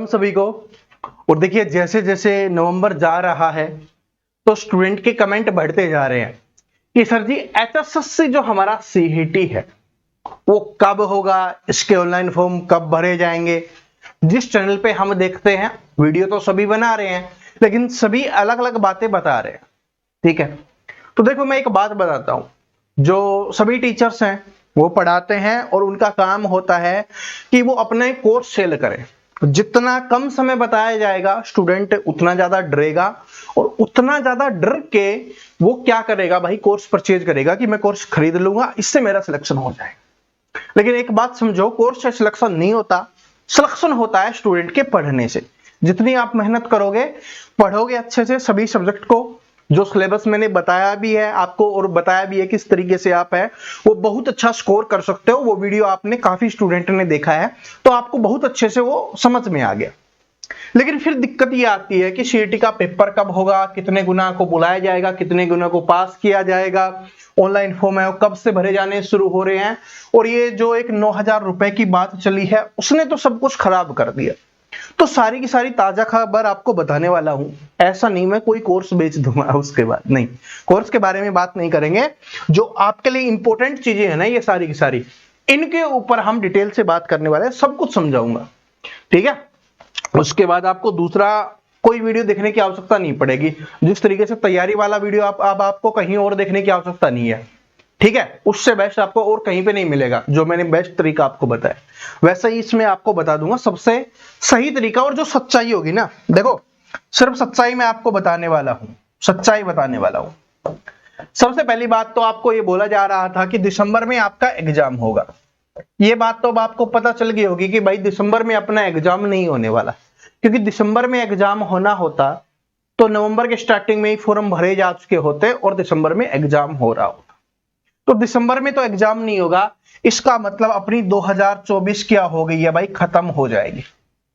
Welcome सभी को। और देखिए जैसे जैसे नवंबर जा रहा है तो स्टूडेंट के कमेंट बढ़ते जा रहे हैं कि सर जी एचएसएससी जो हमारा सीईटी है वो कब होगा, इसके ऑनलाइन फॉर्म कब भरे जाएंगे। जिस चैनल पे हम देखते हैं वीडियो तो सभी बना रहे हैं लेकिन सभी अलग अलग बातें बता रहे हैं, ठीक है। तो देखो मैं एक बात बताता हूं, जो सभी टीचर्स हैं वो पढ़ाते हैं और उनका काम होता है कि वो अपने कोर्स सेल करें। जितना कम समय बताया जाएगा स्टूडेंट उतना ज्यादा डरेगा और उतना ज्यादा डर के वो क्या करेगा भाई, कोर्स परचेज करेगा कि मैं कोर्स खरीद लूंगा, इससे मेरा सिलेक्शन हो जाएगा। लेकिन एक बात समझो, कोर्स से सिलेक्शन नहीं होता, सिलेक्शन होता है स्टूडेंट के पढ़ने से। जितनी आप मेहनत करोगे, पढ़ोगे अच्छे से सभी सब्जेक्ट को, जो सिलेबस मैंने बताया भी है आपको और बताया भी है किस तरीके से आप है वो बहुत अच्छा स्कोर कर सकते हो। वो वीडियो आपने काफी स्टूडेंट ने देखा है तो आपको बहुत अच्छे से वो समझ में आ गया। लेकिन फिर दिक्कत ये आती है कि सीईटी का पेपर कब होगा, कितने गुना को बुलाया जाएगा, कितने गुना को पास किया जाएगा, ऑनलाइन फॉर्म है वो कब से भरे जाने शुरू हो रहे हैं। और ये जो एक 9,000 रुपए की बात चली है उसने तो सब कुछ खराब कर दिया। तो सारी की सारी ताजा खबर आपको बताने वाला हूं। ऐसा नहीं मैं कोई कोर्स बेच दूंगा उसके बाद, नहीं, कोर्स के बारे में बात नहीं करेंगे। जो आपके लिए इंपॉर्टेंट चीजें हैं ना ये सारी की सारी, इनके ऊपर हम डिटेल से बात करने वाले हैं, सब कुछ समझाऊंगा, ठीक है। उसके बाद आपको दूसरा कोई वीडियो देखने की आवश्यकता नहीं पड़ेगी। जिस तरीके से तैयारी वाला वीडियो अब आपको कहीं और देखने की आवश्यकता नहीं है, ठीक है। उससे बेस्ट आपको और कहीं पे नहीं मिलेगा। जो मैंने बेस्ट तरीका आपको बताया वैसा ही इसमें आपको बता दूंगा, सबसे सही तरीका और जो सच्चाई होगी ना। देखो सिर्फ सच्चाई मैं आपको बताने वाला हूं, सच्चाई बताने वाला हूं। सबसे पहली बात तो आपको ये बोला जा रहा था कि दिसंबर में आपका एग्जाम होगा। ये बात तो अब आपको पता चल गई होगी कि भाई दिसंबर में अपना एग्जाम नहीं होने वाला, क्योंकि दिसंबर में एग्जाम होना होता तो नवंबर के स्टार्टिंग में ही फॉर्म भरे जा चुके होते और दिसंबर में एग्जाम हो रहा होता। तो दिसंबर में तो एग्जाम नहीं होगा, इसका मतलब अपनी 2024 क्या हो गई है भाई, खत्म हो जाएगी।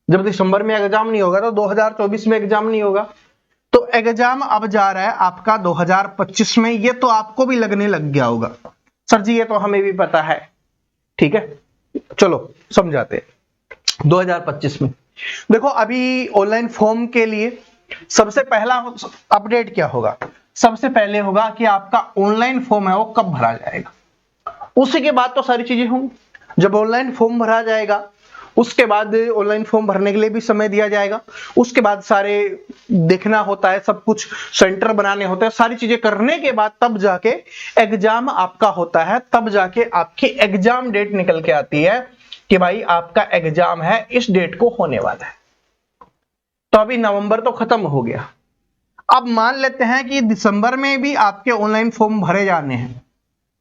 जब दिसंबर में एग्जाम नहीं होगा तो 2024 में एग्जाम नहीं होगा। तो एग्जाम अब जा रहा है आपका 2025 में। ये तो आपको भी लगने लग गया होगा सर जी, ये तो हमें भी पता है, ठीक है। चलो समझाते हैं 2025 में। देखो अभी ऑनलाइन फॉर्म के लिए सबसे पहला अपडेट क्या होगा, सबसे पहले होगा कि आपका ऑनलाइन फॉर्म है वो कब भरा जाएगा। उसी के बाद तो सारी चीजें होंगी। जब ऑनलाइन फॉर्म भरा जाएगा उसके बाद ऑनलाइन फॉर्म भरने के लिए भी समय दिया जाएगा। उसके बाद सारे देखना होता है, सब कुछ सेंटर बनाने होते हैं, सारी चीजें करने के बाद तब जाके एग्जाम आपका होता है। तब जाके आपकी एग्जाम डेट निकल के आती है कि भाई आपका एग्जाम है इस डेट को होने वाला है। तो अभी नवंबर तो खत्म हो गया। अब मान लेते हैं कि दिसंबर में भी आपके ऑनलाइन फॉर्म भरे जाने हैं,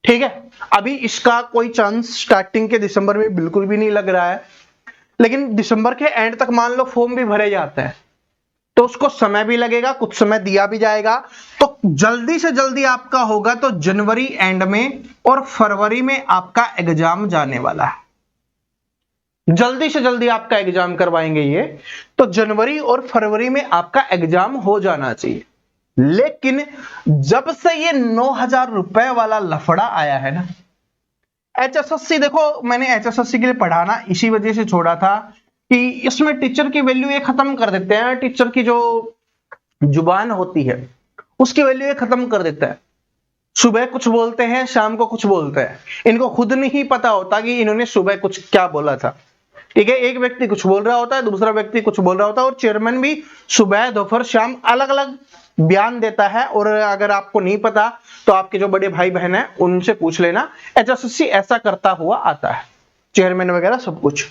ठीक है। अभी इसका कोई चांस स्टार्टिंग के दिसंबर में बिल्कुल भी नहीं लग रहा है, लेकिन दिसंबर के एंड तक मान लो फॉर्म भी भरे जाते हैं तो उसको समय भी लगेगा, कुछ समय दिया भी जाएगा। तो जल्दी से जल्दी आपका होगा तो जनवरी एंड में और फरवरी में आपका एग्जाम जाने वाला है। जल्दी से जल्दी आपका एग्जाम करवाएंगे ये, तो जनवरी और फरवरी में आपका एग्जाम हो जाना चाहिए। लेकिन जब से ये 9,000 रुपए वाला लफड़ा आया है ना, एचएसएससी, देखो मैंने एचएसएससी के लिए पढ़ाना इसी वजह से छोड़ा था कि इसमें टीचर की वैल्यू ये खत्म कर देते हैं। टीचर की जो जुबान होती है उसकी वैल्यू ये खत्म कर देता है। सुबह कुछ बोलते हैं, शाम को कुछ बोलते हैं। इनको खुद नहीं पता होता कि इन्होंने सुबह कुछ क्या बोला था, ठीक है। एक व्यक्ति कुछ बोल रहा होता है, दूसरा व्यक्ति कुछ बोल रहा होता है और चेयरमैन भी सुबह दोपहर शाम अलग अलग बयान देता है। और अगर आपको नहीं पता तो आपके जो बड़े भाई बहन हैं उनसे पूछ लेना, एचएसएससी ऐसा करता हुआ आता है, चेयरमैन वगैरह सब कुछ।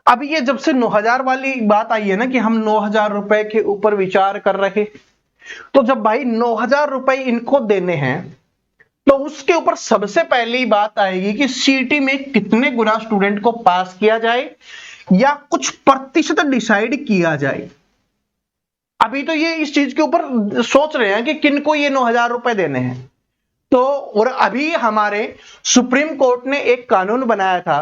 अभी ये जब से 9,000 वाली बात आई है ना कि हम 9,000 रुपए के ऊपर विचार कर रहे, तो जब भाई 9,000 रुपए इनको देने हैं तो उसके ऊपर सबसे पहली बात आएगी कि सीईटी में कितने गुना स्टूडेंट को पास किया जाए या कुछ प्रतिशत डिसाइड किया जाए। अभी तो ये इस चीज के ऊपर सोच रहे हैं कि किनको ये 9,000 रुपए देने हैं। तो और अभी हमारे सुप्रीम कोर्ट ने एक कानून बनाया था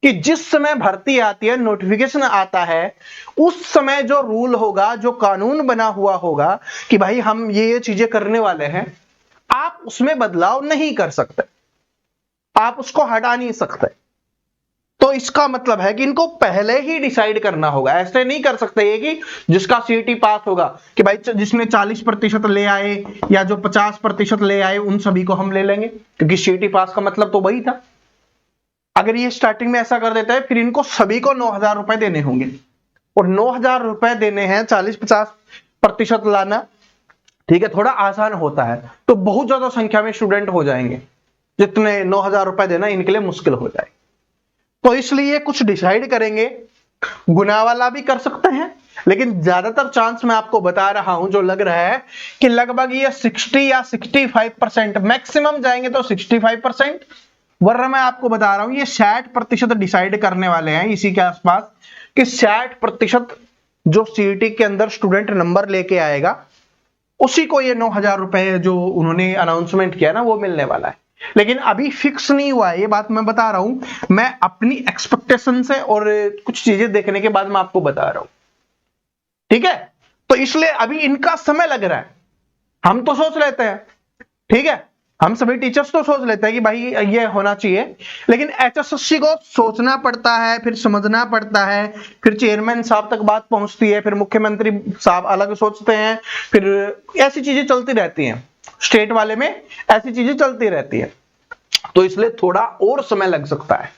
कि जिस समय भर्ती आती है, नोटिफिकेशन आता है, उस समय जो रूल होगा, जो कानून बना हुआ होगा कि भाई हम ये चीजें करने वाले हैं, आप उसमें बदलाव नहीं कर सकते, आप उसको हटा नहीं सकते। तो इसका मतलब है कि इनको पहले ही डिसाइड करना होगा। ऐसे नहीं कर सकते ये कि जिसका सीईटी पास होगा कि भाई जिसने 40% ले आए या जो 50% ले आए उन सभी को हम ले लेंगे, क्योंकि सीईटी पास का मतलब तो वही था। अगर ये स्टार्टिंग में ऐसा कर देता है, फिर इनको सभी को 9,000 रुपए देने होंगे, और 9,000 रुपए देने हैं, 40-50% लाना, ठीक है, थोड़ा आसान होता है। तो बहुत ज्यादा संख्या में स्टूडेंट हो जाएंगे, जितने 9,000 रुपए देना इनके लिए मुश्किल हो जाए। तो इसलिए कुछ डिसाइड करेंगे, गुना वाला भी कर सकते हैं, लेकिन ज्यादातर चांस मैं आपको बता रहा हूं जो लग रहा है कि लगभग ये 60 या 65%, मैक्सिमम जाएंगे तो 65%, वरना मैं आपको बता रहा हूं ये 60% डिसाइड करने वाले हैं इसी के आसपास, कि 60% जो सीईटी के अंदर स्टूडेंट नंबर लेके आएगा उसी को ये 9,000 रुपए जो उन्होंने अनाउंसमेंट किया ना वो मिलने वाला है। लेकिन अभी फिक्स नहीं हुआ है, ये बात मैं बता रहा हूं, मैं अपनी एक्सपेक्टेशन से और कुछ चीजें देखने के बाद मैं आपको बता रहा हूं, ठीक है। तो इसलिए अभी इनका समय लग रहा है। हम तो सोच लेते हैं, ठीक है, हम सभी टीचर्स तो सोच लेते हैं कि भाई ये होना चाहिए, लेकिन एचएसएससी को सोचना पड़ता है, फिर समझना पड़ता है, फिर चेयरमैन साहब तक बात पहुंचती है, फिर मुख्यमंत्री साहब अलग सोचते हैं, फिर ऐसी चीजें चलती रहती हैं, स्टेट वाले में ऐसी चीजें चलती रहती है। तो इसलिए थोड़ा और समय लग सकता है,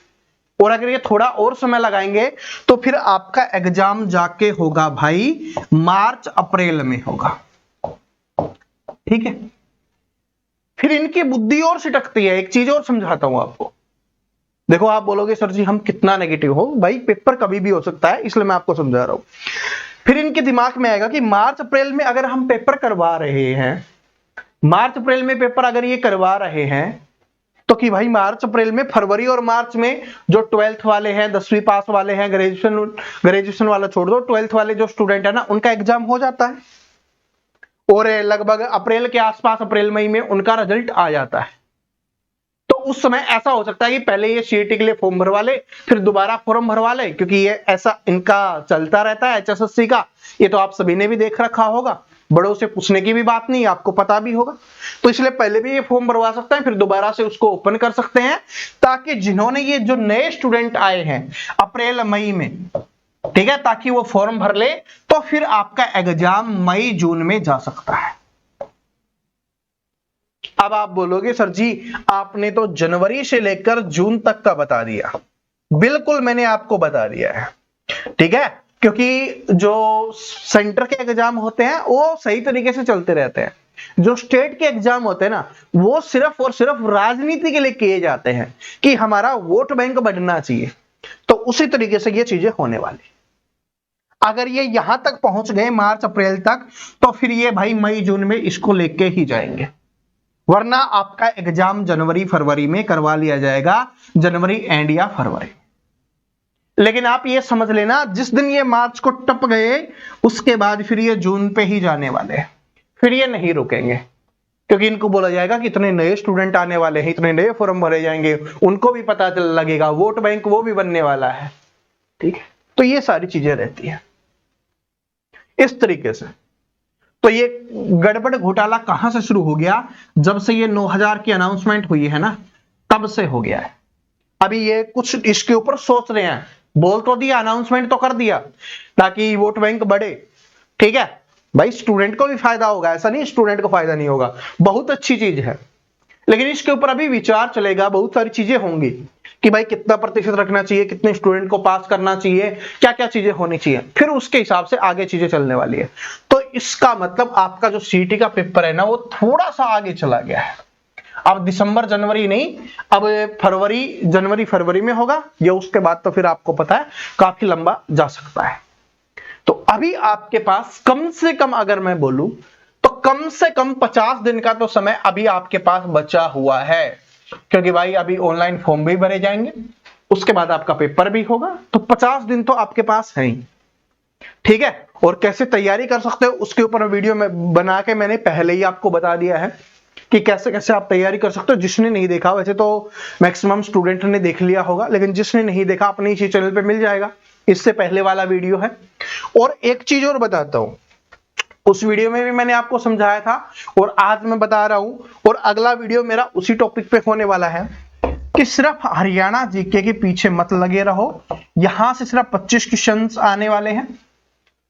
और अगर ये थोड़ा और समय लगाएंगे तो फिर आपका एग्जाम जाके होगा भाई मार्च अप्रैल में होगा, ठीक है। फिर इनकी बुद्धि और सिटकती है। एक चीज और समझाता हूं आपको, देखो आप बोलोगे सर जी हम कितना नेगेटिव हो, भाई पेपर कभी भी हो सकता है, इसलिए मैं आपको समझा रहा हूं। फिर इनके दिमाग में आएगा कि मार्च अप्रैल में अगर हम पेपर करवा रहे हैं, मार्च अप्रैल में पेपर अगर ये करवा रहे हैं, तो कि भाई मार्च अप्रैल में, फरवरी और मार्च में जो 12th वाले हैं, 10वीं पास वाले हैं, ग्रेजुएशन वाला छोड़ दो, 12th वाले जो स्टूडेंट है ना उनका एग्जाम हो जाता है, और लगभग अप्रैल के आसपास, अप्रैल मई में उनका रिजल्ट आ जाता है। तो उस समय ऐसा हो सकता है कि पहले ये सीईटी के लिए फॉर्म भरवा ले, फिर दोबारा फॉर्म भरवा ले, क्योंकि ये ऐसा इनका चलता रहता है एचएसएससी का, ये तो आप सभी ने भी देख रखा होगा, बड़ों से पूछने की भी बात नहीं, आपको पता भी होगा। तो इसलिए पहले भी ये फॉर्म भरवा सकते हैं, फिर दोबारा से उसको ओपन कर सकते हैं, ताकि जिन्होंने ये जो नए स्टूडेंट आए हैं अप्रैल मई में, ठीक है, ताकि वो फॉर्म भर ले, तो फिर आपका एग्जाम मई जून में जा सकता है। अब आप बोलोगे सर जी आपने तो जनवरी से लेकर जून तक का बता दिया। बिल्कुल मैंने आपको बता दिया है, ठीक है, क्योंकि जो सेंटर के एग्जाम होते हैं वो सही तरीके से चलते रहते हैं, जो स्टेट के एग्जाम होते हैं ना वो सिर्फ और सिर्फ राजनीति के लिए किए जाते हैं कि हमारा वोट बैंक बढ़ना चाहिए। तो उसी तरीके से ये चीजें होने वाली। अगर ये यहां तक पहुंच गए मार्च अप्रैल तक, तो फिर ये भाई मई जून में इसको लेके ही जाएंगे, वरना आपका एग्जाम जनवरी फरवरी में करवा लिया जाएगा, जनवरी एंड या फरवरी। लेकिन आप ये समझ लेना जिस दिन ये मार्च को टप गए उसके बाद फिर ये जून पे ही जाने वाले हैं, फिर ये नहीं रुकेंगे, क्योंकि इनको बोला जाएगा कि इतने नए स्टूडेंट आने वाले हैं, इतने नए फॉर्म भरे जाएंगे, उनको भी पता चल लगेगा, वोट बैंक वो भी बनने वाला है, ठीक है। तो ये सारी चीजें रहती है इस तरीके से। तो ये गड़बड़ घोटाला कहां से शुरू हो गया? जब से ये 9,000 की अनाउंसमेंट हुई है ना, तब से हो गया है। अभी ये कुछ इसके ऊपर सोच रहे हैं, बोल तो दिया, अनाउंसमेंट तो कर दिया ताकि वोट बैंक बढ़े, ठीक है भाई, स्टूडेंट को भी फायदा होगा, ऐसा नहीं स्टूडेंट को फायदा नहीं होगा, बहुत अच्छी चीज है। लेकिन इसके ऊपर अभी विचार चलेगा, बहुत सारी चीजें होंगी कि भाई कितना प्रतिशत रखना चाहिए, कितने स्टूडेंट को पास करना चाहिए, क्या क्या चीजें होनी चाहिए, फिर उसके हिसाब से आगे चीजें चलने वाली है। तो इसका मतलब आपका जो सीईटी का पेपर है ना वो थोड़ा सा आगे चला गया है। अब दिसंबर जनवरी नहीं, अब जनवरी फरवरी में होगा, या उसके बाद तो फिर आपको पता है काफी लंबा जा सकता है। तो अभी आपके पास कम से कम, अगर मैं बोलूं तो कम से कम 50 दिन का तो समय अभी आपके पास बचा हुआ है, क्योंकि भाई अभी ऑनलाइन फॉर्म भी भरे जाएंगे, उसके बाद आपका पेपर भी होगा, तो 50 दिन तो आपके पास है ही, ठीक है। और कैसे तैयारी कर सकते हो उसके ऊपर वीडियो में बना के मैंने पहले ही आपको बता दिया है कि कैसे कैसे आप तैयारी कर सकते हो। जिसने नहीं देखा, वैसे तो मैक्सिमम स्टूडेंट ने देख लिया होगा, लेकिन जिसने नहीं देखा अपने इसी चैनल पे मिल जाएगा, इससे पहले वाला वीडियो है। और एक चीज और बताता हूं, उस वीडियो में भी मैंने आपको समझाया था और आज मैं बता रहा हूं, और अगला वीडियो मेरा उसी टॉपिक पे होने वाला है कि सिर्फ हरियाणा जीके के पीछे मत लगे रहो, यहां से सिर्फ 25 क्वेश्चन आने वाले हैं।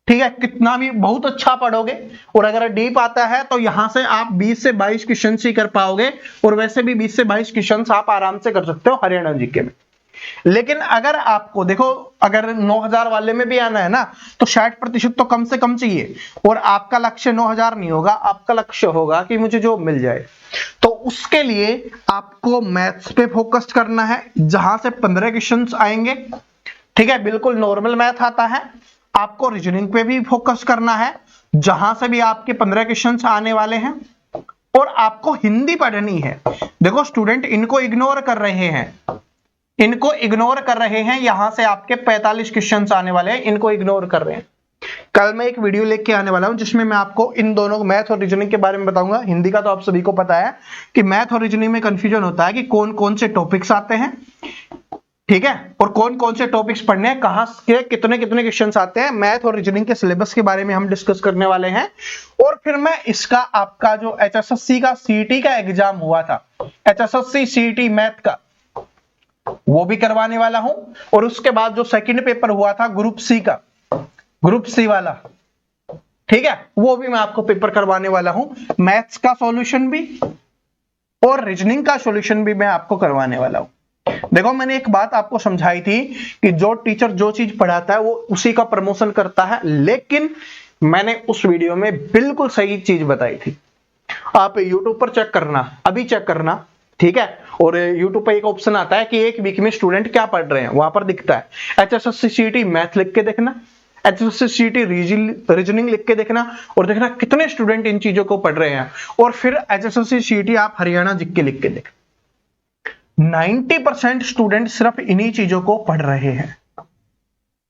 ठीक है, कितना भी बहुत अच्छा पढ़ोगे और अगर डीप आता है तो यहां से आप 20 से 22 क्वेश्चन ही कर पाओगे, और वैसे भी 20 से 22 क्वेश्चन आप आराम से कर सकते हो हरियाणा जीके में। लेकिन अगर आपको देखो, अगर 9000 वाले में भी आना है ना, तो 60% तो कम से कम चाहिए, और आपका लक्ष्य 9000 नहीं होगा, आपका लक्ष्य होगा कि मुझे जो मिल जाए। तो उसके लिए आपको मैथ्स पे फोकस करना है, जहां से 15 क्वेश्चंस आएंगे। ठीक है, बिल्कुल नॉर्मल मैथ आता है। आपको रीजनिंग पे भी फोकस करना है, जहां से भी आपके 15 क्वेश्चंस आने वाले हैं, और आपको हिंदी पढ़नी है। देखो स्टूडेंट इनको इग्नोर कर रहे हैं, इनको इग्नोर कर रहे हैं, यहां से आपके 45 क्वेश्चंस आने वाले हैं, इनको इग्नोर कर रहे हैं। कल मैं एक वीडियो लेके आने वाला हूं जिसमें मैं आपको इन दोनों मैथ और रीजनिंग के बारे में बताऊंगा। हिंदी का तो आप सभी को पता है कि मैथ और रीजनिंग में कंफ्यूजन होता है कि कौन कौन से टॉपिक्स आते हैं, ठीक है, और कौन कौन से टॉपिक्स पढ़ने हैं, कहां के कितने कितने क्वेश्चंस आते हैं। मैथ और रीजनिंग के सिलेबस के बारे में हम डिस्कस करने वाले हैं। और फिर मैं इसका आपका जो एचएसएससी का सीईटी का एग्जाम हुआ था, एचएसएससी सीईटी मैथ का, वो भी करवाने वाला हूं। और उसके बाद जो सेकंड पेपर हुआ था ग्रुप सी का, ग्रुप सी वाला, ठीक है, वो भी मैं आपको पेपर करवाने वाला हूं। मैथ्स का सॉल्यूशन भी और रीजनिंग का सॉल्यूशन भी मैं आपको करवाने वाला हूं। देखो मैंने एक बात आपको समझाई थी कि जो टीचर जो चीज पढ़ाता है वो उसी का प्रमोशन करता है, लेकिन मैंने उस वीडियो में बिल्कुल सही चीज बताई थी। आप YouTube पर चेक करना, अभी चेक करना, ठीक है। और YouTube पे एक ऑप्शन आता है कि एक वीक में स्टूडेंट क्या पढ़ रहे हैं, वहां पर दिखता है एचएसएससी सीईटी मैथ लिख के देखना, एचएसएससी सीईटी रीजनिंग लिख के देखना, और देखना कितने स्टूडेंट इन चीजों को पढ़ रहे हैं। और फिर एचएसएससी सीईटी आप हरियाणा जीके लिख के देख, 90% स्टूडेंट सिर्फ इन्हीं चीजों को पढ़ रहे हैं,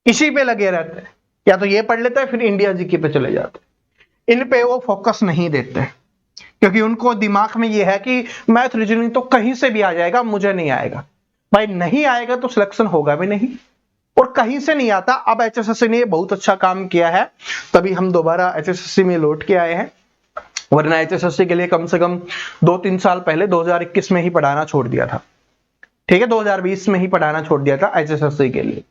इसी पे लगे रहते हैं। या तो ये पढ़ लेते हैं फिर इंडिया जीके पे चले जाते हैं, इन पे वो फोकस नहीं देते, क्योंकि उनको दिमाग में ये है कि मैथ रीजनिंग तो कहीं से भी आ जाएगा, मुझे नहीं आएगा। भाई नहीं आएगा तो सिलेक्शन होगा भी नहीं, और कहीं से नहीं आता। अब एचएसएससी ने बहुत अच्छा काम किया है, तभी हम दोबारा एचएसएससी में लौट के आए हैं, वरना एचएसएससी के लिए कम से कम 2-3 साल पहले 2021 में ही पढ़ाना छोड़ दिया था। ठीक है, 2020 में ही पढ़ाना छोड़ दिया था एचएसएससी के लिए,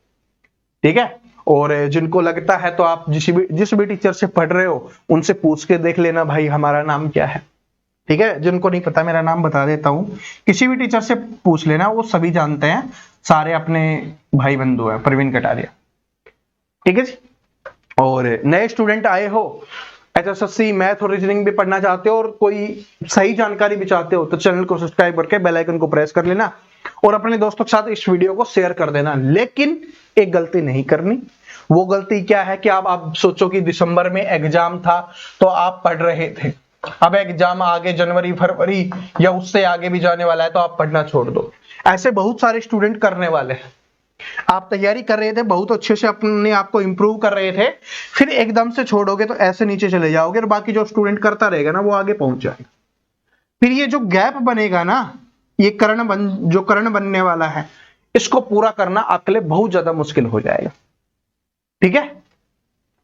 ठीक है। और जिनको लगता है तो आप जिस भी टीचर से पढ़ रहे हो उनसे पूछ के देख लेना भाई हमारा नाम क्या है, ठीक है। जिनको नहीं पता मेरा नाम बता देता हूं, किसी भी टीचर से पूछ लेना, वो सभी जानते हैं, सारे अपने भाई बंधु हैं, प्रवीण कटारिया, ठीक है जी। और नए स्टूडेंट आए हो, एचएसएससी मैथ और रीजनिंग भी पढ़ना चाहते हो और कोई सही जानकारी भी चाहते हो, तो चैनल को सब्सक्राइब करके बेल आइकन को प्रेस कर लेना और अपने दोस्तों के साथ इस वीडियो को शेयर कर देना। लेकिन एक गलती नहीं करनी। वो गलती क्या है कि आप सोचो कि दिसंबर में एग्जाम था तो आप पढ़ रहे थे, अब एग्जाम आगे जनवरी फरवरी या उससे आगे भी जाने वाला है तो आप पढ़ना छोड़ दो। ऐसे बहुत सारे स्टूडेंट करने वाले हैं। आप तैयारी कर रहे थे, बहुत अच्छे से अपने आप को इंप्रूव कर रहे थे, फिर एकदम से छोड़ोगे तो ऐसे नीचे चले जाओगे, और बाकी जो स्टूडेंट करता रहेगा ना वो आगे पहुंच जाएगा। फिर ये जो गैप बनेगा ना, ये जो कर्ण बनने वाला है, इसको पूरा करना आपके लिए बहुत ज्यादा मुश्किल हो जाएगा, ठीक है।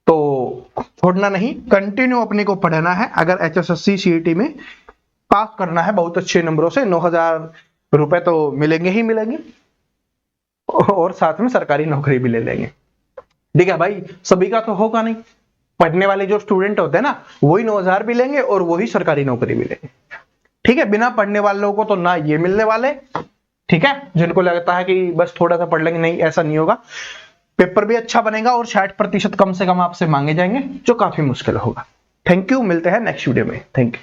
तो छोड़ना नहीं, कंटिन्यू अपने को पढ़ना है। अगर एचएसएससी सीईटी में पास करना है बहुत अच्छे नंबरों से, 9000 रुपए तो मिलेंगे ही मिलेंगे, और साथ में सरकारी नौकरी भी ले लेंगे, ठीक है भाई। सभी का तो होगा नहीं, पढ़ने वाले जो स्टूडेंट होते हैं ना वही 9000 भी लेंगे और वही सरकारी नौकरी भी लेंगे, ठीक है। बिना पढ़ने वालों को तो ना ये मिलने वाले, ठीक है। जिनको लगता है कि बस थोड़ा सा पढ़ लेंगे, नहीं, ऐसा नहीं होगा। पेपर भी अच्छा बनेगा और 60% कम से कम आपसे मांगे जाएंगे, जो काफी मुश्किल होगा। थैंक यू, मिलते हैं नेक्स्ट वीडियो में। Thank you.